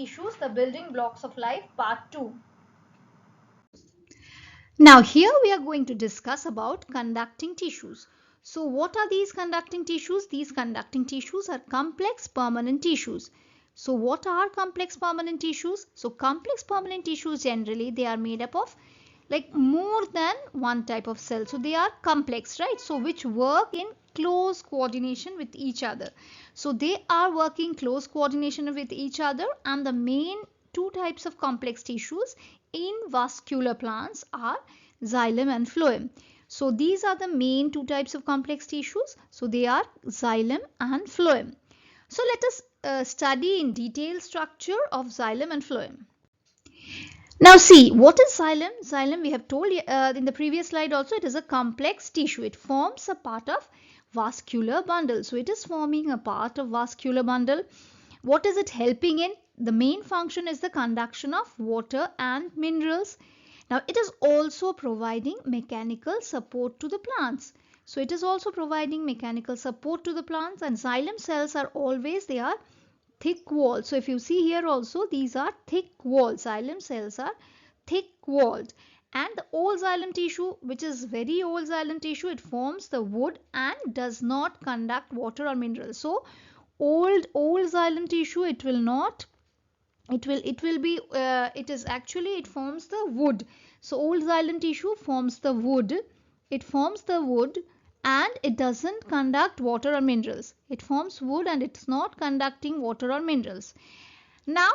Tissues, the building blocks of life, part 2. Now here we are going to discuss about conducting tissues. So what are these conducting tissues? These conducting tissues are complex permanent tissues. So what are complex permanent tissues? So complex permanent tissues generally they are made up of like more than one type of cell. So they are complex, right? So which work in close coordination with each other. So they are working close coordination with each other, and the main two types of complex tissues in vascular plants are xylem and phloem. So these are the main two types of complex tissues. So they are xylem and phloem. So let us study in detail structure of xylem and phloem. Now see, what is xylem? Xylem, we have told in the previous slide also, it is a complex tissue. It forms a part of vascular bundle. So it is forming a part of vascular bundle. What is it helping in? The main function is the conduction of water and minerals. Now it is also providing mechanical support to the plants. So it is also providing mechanical support to the plants, and xylem cells are always, they are thick walls. So if you see here also, these are thick walls. Xylem cells are thick walled. And the old xylem tissue, which is very old xylem tissue, it forms the wood and does not conduct water or minerals. So old xylem tissue, it will not, it will be it is actually, it forms the wood. So old xylem tissue forms the wood, it forms the wood, and it doesn't conduct water or minerals. It forms wood and it's not conducting water or minerals. Now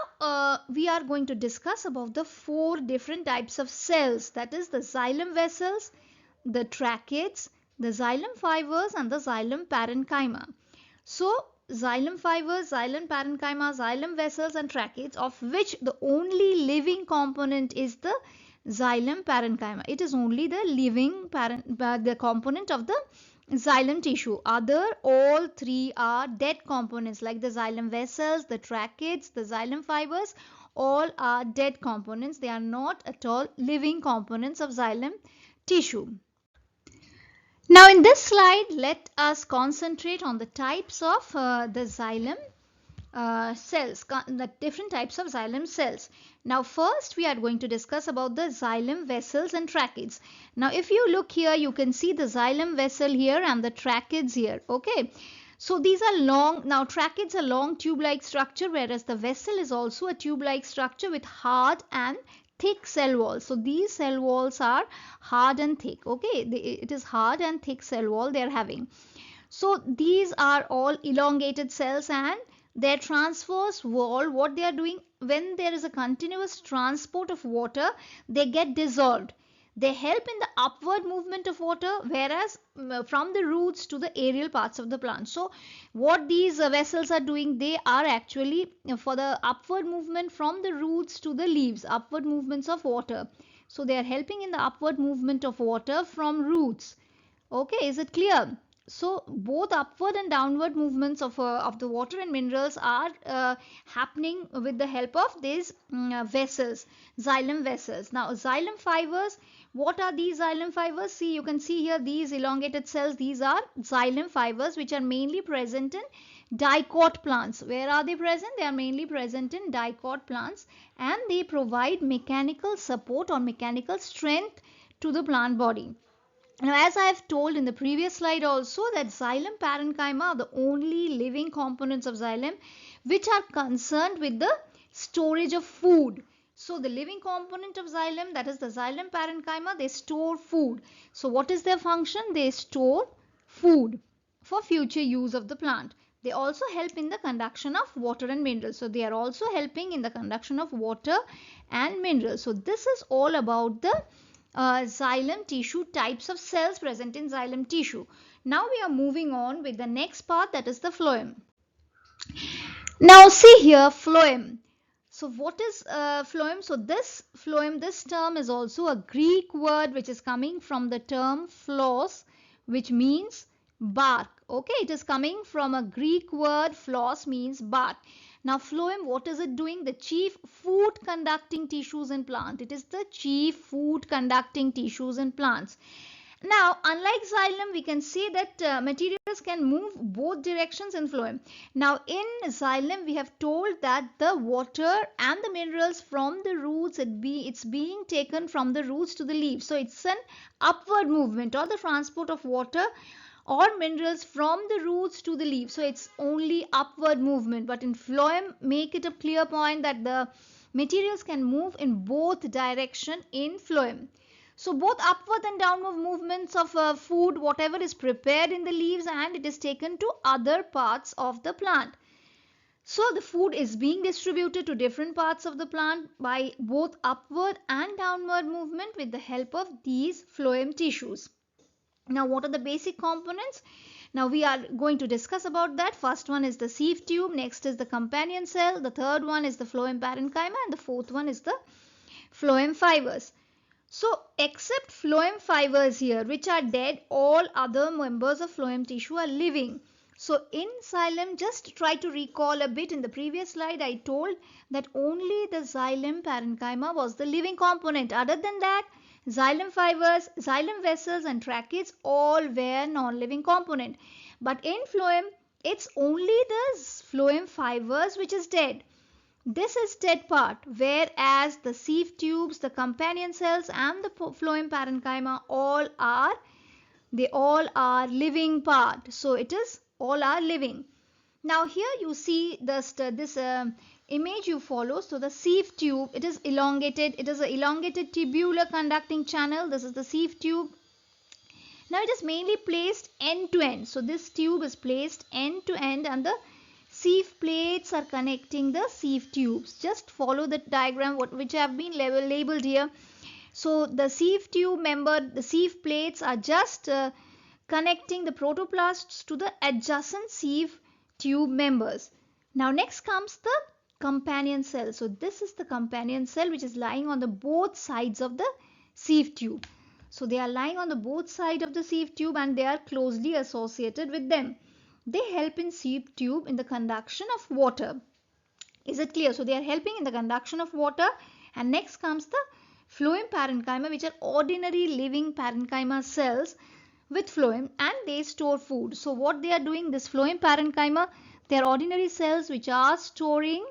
we are going to discuss about the four different types of cells, that is the xylem vessels, the tracheids, the xylem fibers, and the xylem parenchyma. So xylem fibers, xylem parenchyma, xylem vessels, and tracheids, of which the only living component is the xylem parenchyma. It is only the living the component of the xylem tissue. Other all three are dead components, like the xylem vessels, the tracheids, the xylem fibers. All are dead components. They are not at all living components of xylem tissue. Now in this slide, let us concentrate on the types of the xylem cells, the different types of xylem cells. Now first we are going to discuss about the xylem vessels and tracheids. Now if you look here, you can see the xylem vessel here and the tracheids here. Okay. So these are long, now tracheids are long tube-like structure, whereas the vessel is also a tube-like structure with hard and thick cell walls. So these cell walls are hard and thick. Okay, it is hard and thick cell wall they are having. So these are all elongated cells, and their transverse wall, what they are doing, when there is a continuous transport of water, they get dissolved. They help in the upward movement of water, whereas from the roots to the aerial parts of the plant. So what these vessels are doing, they are actually for the upward movement from the roots to the leaves, upward movements of water. So they are helping in the upward movement of water from roots. Okay, is it clear? So both upward and downward movements of the water and minerals are happening with the help of these vessels, xylem vessels. Now xylem fibers, what are these xylem fibers? See, you can see here these elongated cells, these are xylem fibers which are mainly present in dicot plants. Where are they present? They are mainly present in dicot plants, and they provide mechanical support or mechanical strength to the plant body. Now, as I have told in the previous slide also, that xylem parenchyma are the only living components of xylem which are concerned with the storage of food. So the living component of xylem, that is the xylem parenchyma, they store food. So what is their function? They store food for future use of the plant. They also help in the conduction of water and minerals. So they are also helping in the conduction of water and minerals. So this is all about the xylem tissue, types of cells present in xylem tissue. Now we are moving on with the next part, that is the phloem. Now see here, phloem. So what is phloem? So this phloem, this term is also a Greek word which is coming from the term phlos, which means bark. Okay, it is coming from a Greek word, phlos means bark. Now phloem, what is it doing? The chief food conducting tissues in plant. It is the chief food conducting tissues in plants. Now, unlike xylem, we can say that materials can move both directions in phloem. Now, in xylem, we have told that the water and the minerals from the roots, it's being taken from the roots to the leaves. So, it's an upward movement or the transport of water or minerals from the roots to the leaves. So, it's only upward movement. But in phloem, make it a clear point that the materials can move in both direction in phloem. So both upward and downward movements of food, whatever is prepared in the leaves, and it is taken to other parts of the plant. So the food is being distributed to different parts of the plant by both upward and downward movement with the help of these phloem tissues. Now what are the basic components? Now we are going to discuss about that. First one is the sieve tube, next is the companion cell, the third one is the phloem parenchyma, and the fourth one is the phloem fibers. So except phloem fibers here, which are dead, all other members of phloem tissue are living. So in xylem, just try to recall a bit. In the previous slide, I told that only the xylem parenchyma was the living component. Other than that, xylem fibers, xylem vessels and tracheids all were non-living component. But in phloem, it's only the phloem fibers which is dead. This is dead part, whereas the sieve tubes, the companion cells and the phloem parenchyma all are living part. So it is all are living. Now here you see this image you follow. So the sieve tube, it is elongated. It is an elongated tubular conducting channel. This is the sieve tube. Now it is mainly placed end to end. So this tube is placed end to end and the sieve plates are connecting the sieve tubes. Just follow the diagram which have been labeled here. So the sieve tube member, the sieve plates are just connecting the protoplasts to the adjacent sieve tube members. Now next comes the companion cell. So this is the companion cell which is lying on the both sides of the sieve tube. So they are lying on the both sides of the sieve tube and they are closely associated with them. They help in sieve tube in the conduction of water. Is it clear? So they are helping in the conduction of water. And next comes the phloem parenchyma, which are ordinary living parenchyma cells with phloem, and they store food. So what they are doing, this phloem parenchyma, they are ordinary cells which are storing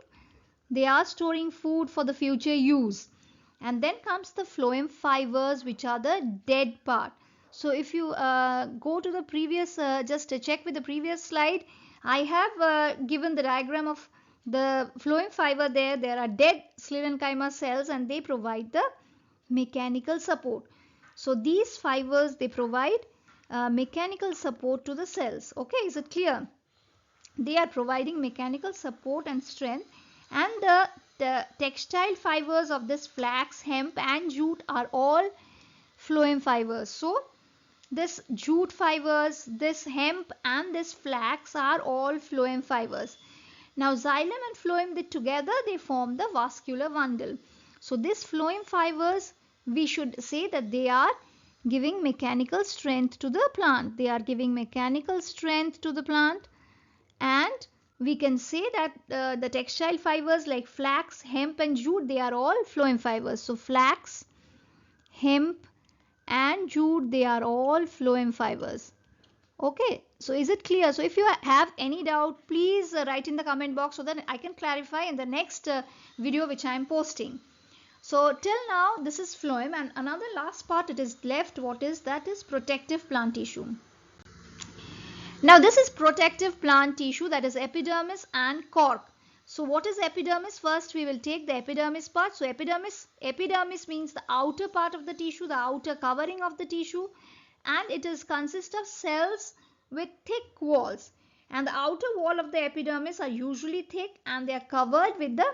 food for the future use. And then comes the phloem fibers, which are the dead part. So if you go to the previous, just check with the previous slide, I have given the diagram of the phloem fiber there. There are dead sclerenchyma cells and they provide the mechanical support. So these fibers, they provide mechanical support to the cells. Okay, is it clear? They are providing mechanical support and strength, and the textile fibers of this flax, hemp and jute are all phloem fibers. So this jute fibers, this hemp and this flax are all phloem fibers. Now xylem and phloem together they form the vascular bundle. So this phloem fibers, we should say that they are giving mechanical strength to the plant. They are giving mechanical strength to the plant, and we can say that the textile fibers like flax, hemp and jute, they are all phloem fibers. So flax, hemp and jute, they are all phloem fibers. Okay, so is it clear? So if you have any doubt, please write in the comment box so that I can clarify in the next video which I am posting. So till now this is phloem, and another last part it is left. What is that? Is protective plant tissue. Now this is protective plant tissue, that is epidermis and cork. So what is epidermis? First we will take the epidermis part. So epidermis means the outer part of the tissue, the outer covering of the tissue, and it is consists of cells with thick walls. And the outer wall of the epidermis are usually thick and they are covered with the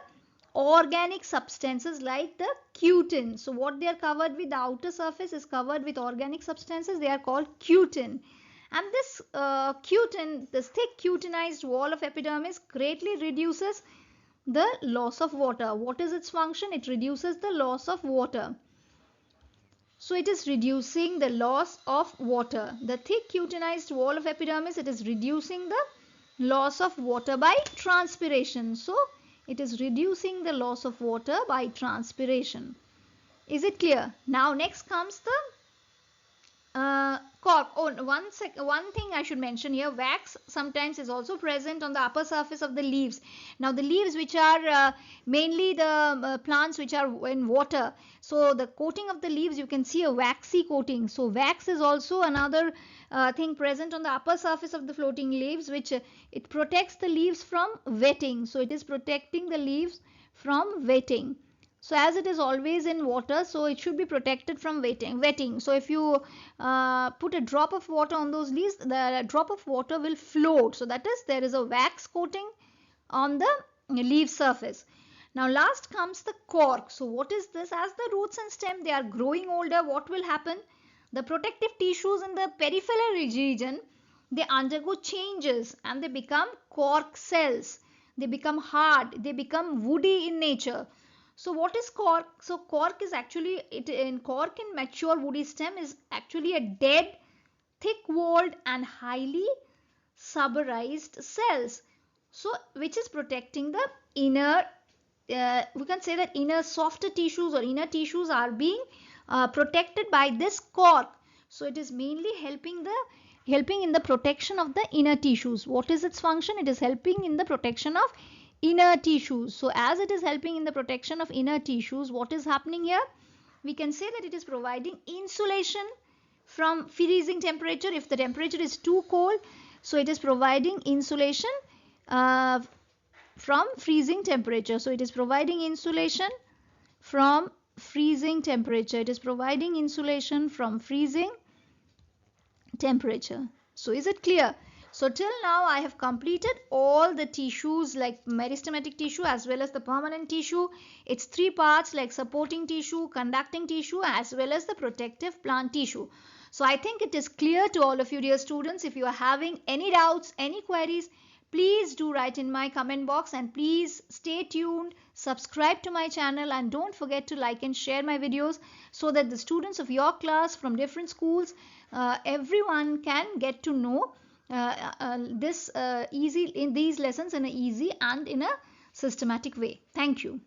organic substances like the cutin. So what they are covered with, the outer surface is covered with organic substances. They are called cutin. And this cutin, this thick cutinized wall of epidermis greatly reduces the loss of water. What is its function? It reduces the loss of water. So it is reducing the loss of water. The thick cutinized wall of epidermis, it is reducing the loss of water by transpiration. So it is reducing the loss of water by transpiration. Is it clear? Now next comes the Cork. Oh, one thing I should mention here, wax sometimes is also present on the upper surface of the leaves. Now the leaves which are mainly the plants which are in water, so the coating of the leaves you can see a waxy coating. So wax is also another thing present on the upper surface of the floating leaves, which it protects the leaves from wetting. So it is protecting the leaves from wetting. So as it is always in water, so it should be protected from wetting. So if you put a drop of water on those leaves, the drop of water will float. So that is, there is a wax coating on the leaf surface. Now last comes the cork. So what is this? As the roots and stem they are growing older, what will happen? The protective tissues in the peripheral region, they undergo changes and they become cork cells. They become hard, they become woody in nature. So what is cork? So cork is actually, cork in mature woody stem is actually a dead, thick-walled and highly suberized cells. So which is protecting the inner, we can say that inner softer tissues or inner tissues are being protected by this cork. So it is mainly helping in the protection of the inner tissues. What is its function? It is helping in the protection of inner tissues. So as it is helping in the protection of inner tissues, what is happening here? We can say that it is providing insulation from freezing temperature. If the temperature is too cold, so it is providing insulation uh, from freezing temperature. So it is providing insulation from freezing temperature. It is providing insulation from freezing temperature. So is it clear? So till now I have completed all the tissues like meristematic tissue as well as the permanent tissue. It's three parts like supporting tissue, conducting tissue as well as the protective plant tissue. So I think it is clear to all of you dear students. If you are having any doubts, any queries, please do write in my comment box and please stay tuned, subscribe to my channel and don't forget to like and share my videos so that the students of your class from different schools, everyone can get to know this easy in these lessons in an easy and in a systematic way. Thank you.